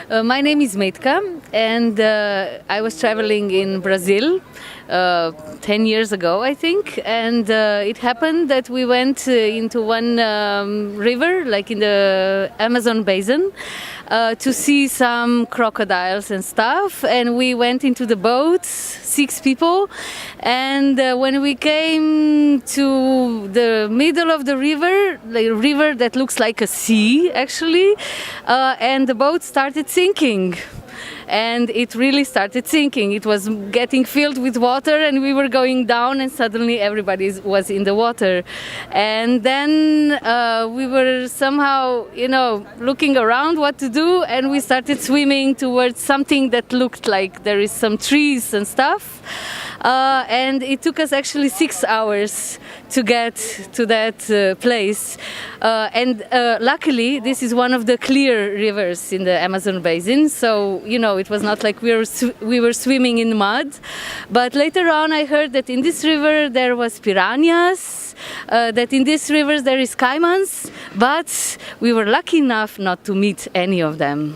My name is Metka, and I was traveling in Brazil 10 years ago, I think, and it happened that we went into one river, like in the Amazon basin, to see some crocodiles and stuff, and we went into the boats, 6 people, and when we came to the middle of the river, like a river that looks like a sea actually, and the boat started sinking. And it really started sinking. It was getting filled with water, and we were going down, and suddenly everybody was in the water. And then we were somehow, looking around what to do, and we started swimming towards something that looked like there is some trees and stuff. And it took us actually 6 hours to get to that place. And luckily, this is one of the clear rivers in the Amazon basin. So, it was not like we were swimming in mud. But later on, I heard that in this river there was piranhas, that in this river there is caimans. But we were lucky enough not to meet any of them.